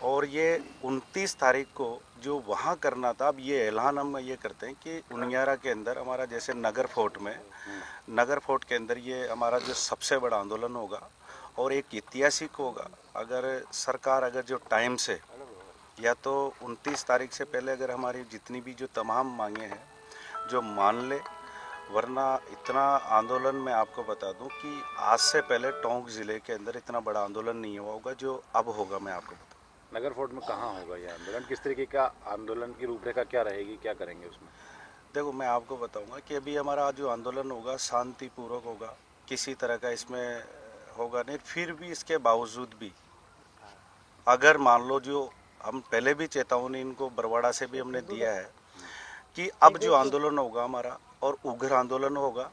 और ये 29 तारीख को जो वहाँ करना था, अब ये ऐलान हम ये करते हैं कि उनियारा के अंदर हमारा जैसे नगर फोर्ट में, नगर फोर्ट के अंदर ये हमारा जो सबसे बड़ा आंदोलन होगा और एक ऐतिहासिक होगा। अगर सरकार अगर जो टाइम से या तो 29 तारीख से पहले अगर हमारी जितनी भी जो तमाम मांगे हैं जो मान ले, वरना इतना आंदोलन मैं आपको बता दूं कि आज से पहले टोंक ज़िले के अंदर इतना बड़ा आंदोलन नहीं हुआ होगा जो अब होगा। मैं आपको बताऊं नगर फोर्ट में कहाँ होगा ये आंदोलन, किस तरीके का आंदोलन की रूपरेखा क्या रहेगी, क्या करेंगे उसमें? देखो, मैं आपको बताऊंगा कि अभी हमारा जो आंदोलन होगा शांतिपूर्वक होगा, किसी तरह का इसमें होगा नहीं। फिर भी इसके बावजूद भी अगर मान लो, जो हम पहले भी चेतावनी इनको बरवाड़ा से भी हमने दिया है कि अब जो आंदोलन होगा हमारा और उग्र आंदोलन होगा,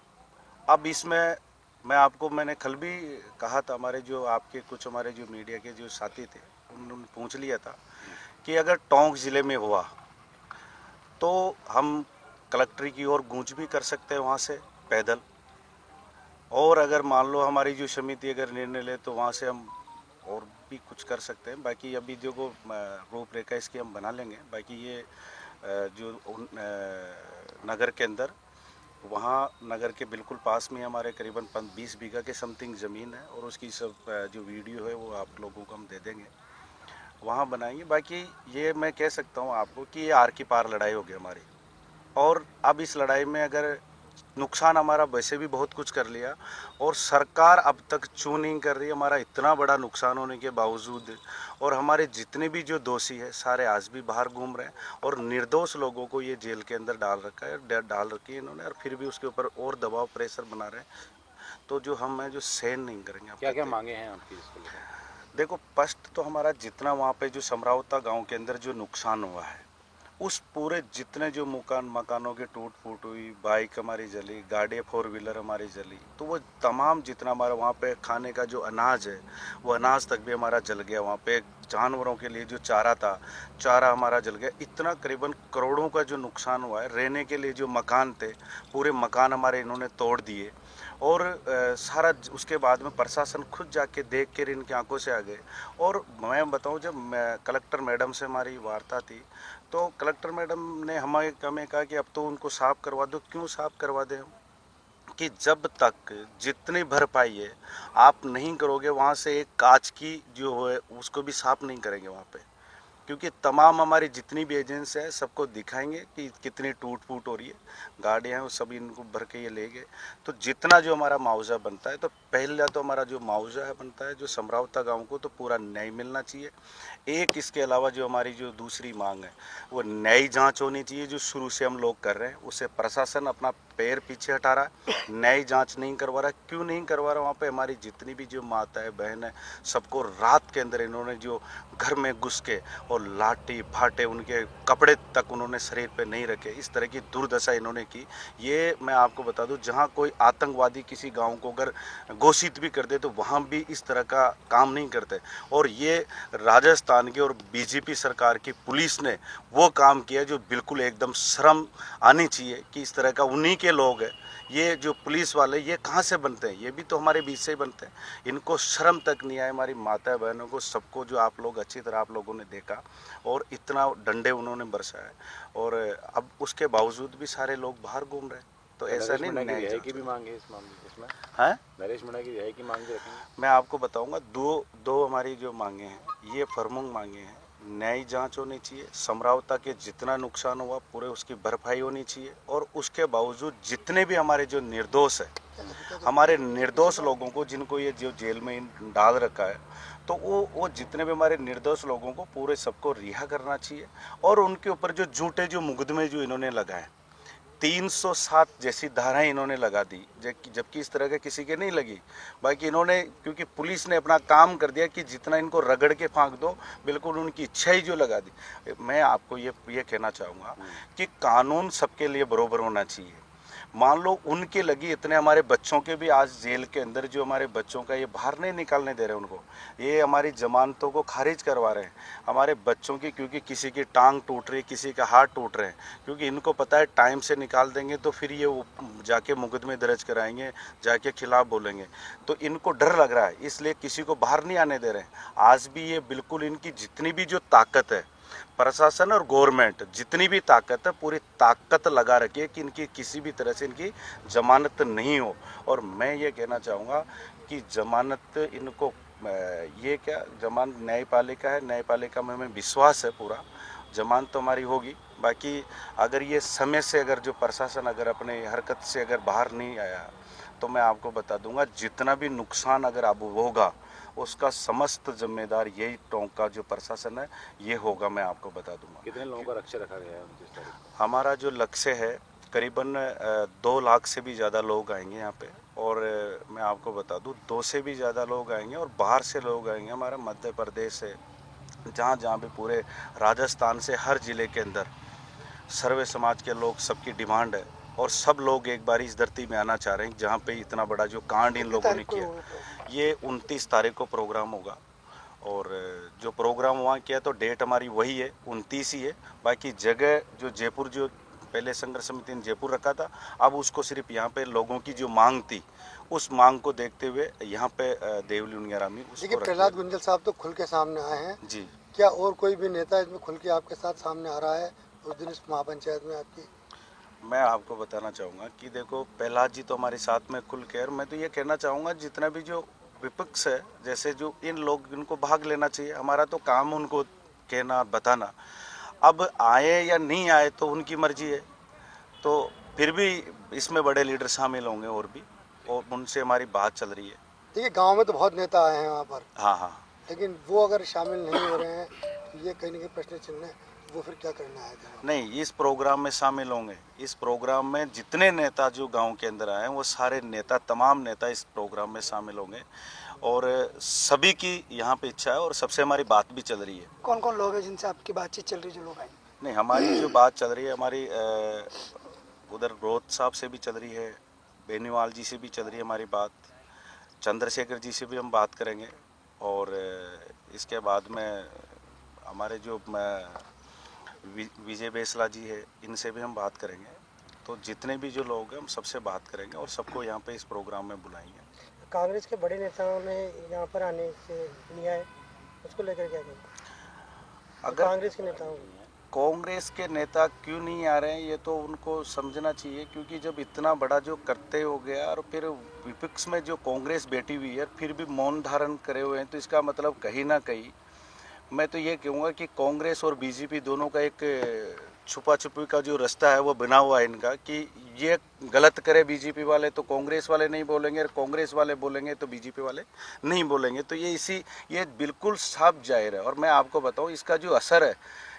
अब इसमें मैंने कल भी कहा था, हमारे जो आपके कुछ हमारे जो मीडिया के जो साथी थे उन्होंने पूछ लिया था कि अगर टोंक ज़िले में हुआ तो हम कलेक्ट्री की ओर गूंज भी कर सकते हैं वहाँ से पैदल, और अगर मान लो हमारी जो समिति अगर निर्णय ले तो वहाँ से हम और भी कुछ कर सकते हैं। बाकी अभी जो को रूपरेखा इसकी हम बना लेंगे। बाकी ये जो नगर के अंदर, वहाँ नगर के बिल्कुल पास में हमारे करीबन 20 बीघा के समथिंग ज़मीन है और उसकी सब जो वीडियो है वो आप लोगों को हम दे देंगे, वहाँ बनाएंगे। बाकी ये मैं कह सकता हूँ आपको कि ये आर की पार लड़ाई होगी हमारी, और अब इस लड़ाई में अगर नुकसान हमारा वैसे भी बहुत कुछ कर लिया और सरकार अब तक चू नहीं कर रही, हमारा इतना बड़ा नुकसान होने के बावजूद, और हमारे जितने भी जो दोषी है सारे आज भी बाहर घूम रहे हैं और निर्दोष लोगों को ये जेल के अंदर डाल रखा है, डाल रखी है इन्होंने, और फिर भी उसके ऊपर और दबाव प्रेशर बना रहे हैं। तो जो हम है जो सहन नहीं करेंगे। क्या क्या मांगे हैं आपकी इसको लेकर? देखो, फर्स्ट तो हमारा जितना वहाँ पे जो समरावता गांव के अंदर जो नुकसान हुआ है, उस पूरे जितने जो मकानों की टूट फूट हुई, बाइक हमारी जली, गाड़ी 4 व्हीलर हमारी जली, तो वो तमाम जितना हमारा वहाँ पे खाने का जो अनाज है वो अनाज तक भी हमारा जल गया। वहाँ पे जानवरों के लिए जो चारा था, चारा हमारा जल गया। इतना करीबन करोड़ों का जो नुकसान हुआ है। रहने के लिए जो मकान थे, पूरे मकान हमारे इन्होंने तोड़ दिए, और सारा उसके बाद में प्रशासन खुद जाके देख कर इनकी आंखों से आ गए। और मैं बताऊं, जब कलेक्टर मैडम से हमारी वार्ता थी तो कलेक्टर मैडम ने हमें कहा कि अब तो उनको साफ करवा दो। क्यों साफ करवा दें हम? कि जब तक जितनी भरपाई है आप नहीं करोगे, वहाँ से एक कांच की जो है उसको भी साफ नहीं करेंगे वहाँ पे, क्योंकि तमाम हमारी जितनी भी एजेंसी है सबको दिखाएंगे कि कितनी टूट फूट हो रही है। गाड़ियाँ हैं वो सभी इनको भर के ये ले गए। तो जितना जो हमारा मुआवजा बनता है, तो पहला तो हमारा जो मुआवजा है बनता है जो समरावता गांव को, तो पूरा न्याय मिलना चाहिए। एक इसके अलावा जो हमारी जो दूसरी मांग है वो न्यायी जांच होनी चाहिए, जो शुरू से हम लोग कर रहे हैं। उससे प्रशासन अपना पैर पीछे हटा रहा है, न्यायी जांच नहीं करवा रहा। क्यों नहीं करवा रहा? वहाँ पे हमारी जितनी भी जो माता है, बहन है, सबको रात के अंदर इन्होंने जो घर में घुस के और लाठी फाटे, उनके कपड़े तक उन्होंने शरीर पे नहीं रखे, इस तरह की दुर्दशा इन्होंने की। ये मैं आपको बता दूं, जहां कोई आतंकवादी किसी गांव को अगर घोषित भी कर दे तो वहां भी इस तरह का काम नहीं करते। और ये राजस्थान की और बीजेपी सरकार की पुलिस ने वो काम किया जो बिल्कुल एकदम शर्म आनी चाहिए कि इस तरह का उन्हीं के लोग हैं। ये जो पुलिस वाले ये कहाँ से बनते हैं? ये भी तो हमारे बीच से ही बनते हैं। इनको शर्म तक नहीं आए। हमारी माता बहनों को सबको जो आप लोग अच्छी तरह आप लोगों ने देखा, और इतना डंडे उन्होंने बरसाए, और अब उसके बावजूद भी सारे लोग बाहर घूम रहे हैं। तो ऐसा नहीं। रिहाई की भी मांग है इस मामले इसमें? है नरेश मीणा की रिहाई की मांग भी रखेंगे? मैं आपको बताऊंगा, दो हमारी जो मांगे हैं ये प्रमुख मांगे हैं। न्यायी जांच होनी चाहिए, समरावता के जितना नुकसान हुआ पूरे उसकी भरपाई होनी चाहिए, और उसके बावजूद जितने भी हमारे जो निर्दोष है, हमारे निर्दोष लोगों को जिनको ये जो जेल में डाल रखा है, तो वो जितने भी हमारे निर्दोष लोगों को पूरे सबको रिहा करना चाहिए। और उनके ऊपर जो झूठे जो मुकदमे जो इन्होंने लगाए, 307 जैसी धाराएं इन्होंने लगा दी, जबकि इस तरह के किसी के नहीं लगी। बाकी इन्होंने, क्योंकि पुलिस ने अपना काम कर दिया कि जितना इनको रगड़ के फांक दो, बिल्कुल उनकी इच्छा ही जो लगा दी। मैं आपको ये कहना चाहूँगा कि कानून सबके लिए बराबर होना चाहिए। मान लो उनके लगी इतने हमारे बच्चों के भी आज जेल के अंदर जो हमारे बच्चों का ये बाहर नहीं निकालने दे रहे उनको, ये हमारी जमानतों को खारिज करवा रहे हैं हमारे बच्चों की, क्योंकि किसी की टांग टूट रही, किसी का हाथ टूट रहे हैं, क्योंकि इनको पता है टाइम से निकाल देंगे तो फिर ये जाके मुकदमे दर्ज कराएंगे, जाके खिलाफ बोलेंगे, तो इनको डर लग रहा है, इसलिए किसी को बाहर नहीं आने दे रहे हैं। आज भी ये बिल्कुल इनकी जितनी भी जो ताकत है, प्रशासन और गवर्नमेंट जितनी भी ताकत है, पूरी ताकत लगा रखी है कि इनकी किसी भी तरह से इनकी जमानत नहीं हो। और मैं ये कहना चाहूँगा कि जमानत इनको ये क्या जमानत न्यायपालिका है, न्यायपालिका में हमें विश्वास है पूरा, जमानत तो हमारी होगी। बाकी अगर ये समय से अगर जो प्रशासन अगर अपने हरकत से अगर बाहर नहीं आया तो मैं आपको बता दूंगा जितना भी नुकसान अगर अब होगा उसका समस्त जिम्मेदार यही टोंक का जो प्रशासन है ये होगा, मैं आपको बता दूंगा। कितने लोगों का लक्ष्य रखा गया है 29 तारीख को? हमारा जो लक्ष्य है करीबन 2 लाख से भी ज़्यादा लोग आएंगे यहाँ पे, और मैं आपको बता दूं 2 से भी ज़्यादा लोग आएंगे और बाहर से लोग आएंगे, हमारा मध्य प्रदेश से जहाँ जहाँ भी पूरे राजस्थान से हर ज़िले के अंदर सर्वे समाज के लोग, सबकी डिमांड है और सब लोग एक बार इस धरती में आना चाह रहे हैं जहाँ पे इतना बड़ा जो कांड इन लोगों ने किया। ये 29 तारीख को प्रोग्राम होगा और जो प्रोग्राम वहाँ किया तो डेट हमारी वही है 29 ही है। बाकी जगह जो जयपुर, जो पहले संघर्ष समिति ने जयपुर रखा था, अब उसको सिर्फ यहाँ पे लोगों की जो मांग थी उस मांग को देखते हुए यहाँ पे देवली उनियारा में देखिए प्रहलाद गुंजल साहब तो खुल के सामने आए हैं जी। क्या और कोई भी नेता इसमें खुल के आपके साथ सामने आ रहा है उस दिन इस महापंचायत में आपकी? मैं आपको बताना चाहूँगा कि देखो प्रहलाद जी तो हमारे साथ में खुल के, और मैं तो ये कहना चाहूँगा जितना भी जो विपक्ष है, जैसे जो इन लोग इनको भाग लेना चाहिए, हमारा तो काम उनको कहना बताना। अब आए या नहीं आए तो उनकी मर्जी है, तो फिर भी इसमें बड़े लीडर शामिल होंगे और भी, और उनसे हमारी बात चल रही है। देखिए गांव में तो बहुत नेता आए हैं वहाँ पर, हाँ हाँ, लेकिन वो अगर शामिल नहीं हो रहे हैं तो ये कहीं ना कहीं प्रश्न चिन्ह है, वो फिर क्या करना है? नहीं, इस प्रोग्राम में शामिल होंगे। इस प्रोग्राम में जितने नेता जो गांव के अंदर आए हैं वो सारे नेता, तमाम नेता इस प्रोग्राम में शामिल होंगे और सभी की यहाँ पे इच्छा है और सबसे हमारी बात भी चल रही है। कौन कौन लोग हैं जिनसे आपकी बातचीत चल रही है, जो लोग आए? नहीं, हमारी जो बात चल रही है, हमारी उधर रोहत साहब से भी चल रही है, बेनीवाल जी से भी चल रही है हमारी बात, चंद्रशेखर जी से भी हम बात करेंगे, और इसके बाद में हमारे जो विजय बेसला जी है इनसे भी हम बात करेंगे। तो जितने भी जो लोग हैं हम सबसे बात करेंगे और सबको यहाँ पे इस प्रोग्राम में बुलाएंगे। कांग्रेस के बड़े नेताओं ने यहाँ पर आने से लिया है, उसको लेकर क्या कहेंगे? अगर कांग्रेस के नेताओं क्यों नहीं आ रहे हैं ये तो उनको समझना चाहिए, क्योंकि जब इतना बड़ा जो करते हो गया और फिर विपक्ष में जो कांग्रेस बैठी हुई है फिर भी मौन धारण करे हुए हैं, तो इसका मतलब कहीं ना कहीं मैं तो ये कहूँगा कि कांग्रेस और बीजेपी दोनों का एक छुपा छुपी का जो रास्ता है वो बना हुआ है इनका, कि ये गलत करे बीजेपी वाले तो कांग्रेस वाले नहीं बोलेंगे, और कांग्रेस वाले बोलेंगे तो बीजेपी वाले नहीं बोलेंगे। तो ये बिल्कुल साफ जाहिर है। और मैं आपको बताऊं इसका जो असर है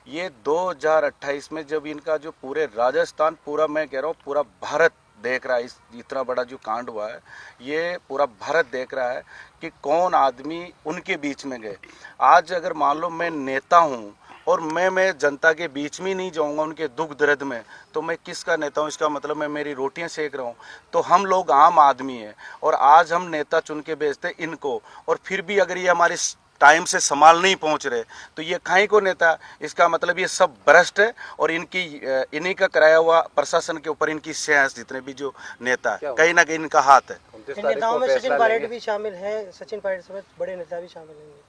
ये 2028 में जब इनका जो पूरे राजस्थान, पूरा मैं कह रहा हूँ पूरा भारत देख रहा है, इस इतना बड़ा जो कांड हुआ है ये पूरा भारत देख रहा है कि कौन आदमी उनके बीच में गए। आज अगर मान लो मैं नेता हूँ और मैं जनता के बीच में नहीं जाऊंगा उनके दुख दर्द में, तो मैं किसका नेता हूँ? इसका मतलब मैं मेरी रोटियां सेक रहा हूँ। तो हम लोग आम आदमी हैं और आज हम नेता चुन के भेजते इनको, और फिर भी अगर ये हमारे टाइम से संभाल नहीं पहुंच रहे तो ये खाई को नेता? इसका मतलब ये सब भ्रष्ट है और इन्हीं का कराया हुआ प्रशासन के ऊपर इनकी सियासत, जितने भी जो नेता कहीं ना कहीं इनका हाथ है। नेताओं में सचिन पायलट भी शामिल है, सचिन पायलट समेत बड़े नेता भी शामिल हैं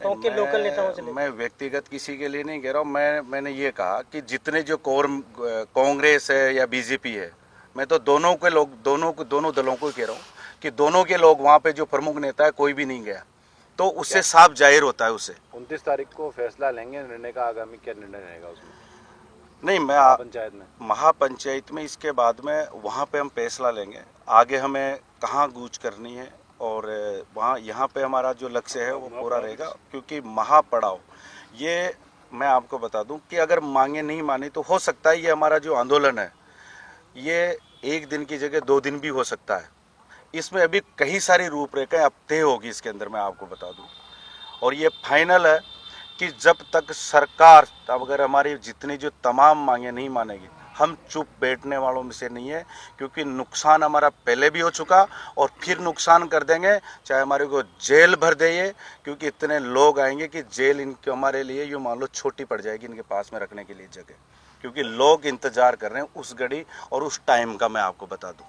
तो के लोकल नेताओं से। मैं व्यक्तिगत किसी के लिए नहीं कह रहा हूँ, मैंने ये कहा कि जितने जो कांग्रेस है या बीजेपी है, मैं तो दोनों दलों को कह रहा हूँ कि दोनों के लोग वहाँ पे जो प्रमुख नेता है कोई भी नहीं गया, तो उससे साफ जाहिर होता है उसे। 29 तारीख को फैसला लेंगे, निर्णय का आगामी क्या निर्णय रहेगा उसमें? नहीं, मैं महापंचायत में इसके बाद में वहाँ पे हम फैसला लेंगे आगे हमें कहाँ कूच करनी है, और वहाँ यहाँ पे हमारा जो लक्ष्य है वो पूरा रहेगा। क्योंकि महापड़ाव ये मैं आपको बता दूं कि अगर मांगे नहीं मानी तो हो सकता है ये हमारा जो आंदोलन है ये 1 दिन की जगह 2 दिन भी हो सकता है। इसमें अभी कई सारी रूपरेखाएं अब तय होगी इसके अंदर, मैं आपको बता दूं। और ये फाइनल है कि जब तक सरकार, अब अगर हमारी जितनी जो तमाम मांगे नहीं मानेगी हम चुप बैठने वालों में से नहीं है, क्योंकि नुकसान हमारा पहले भी हो चुका और फिर नुकसान कर देंगे, चाहे हमारे को जेल भर दे ये, क्योंकि इतने लोग आएंगे कि जेल इनके हमारे लिए यूँ मान लो छोटी पड़ जाएगी इनके पास में रखने के लिए जगह, क्योंकि लोग इंतज़ार कर रहे हैं उस घड़ी और उस टाइम का। मैं आपको बता दूं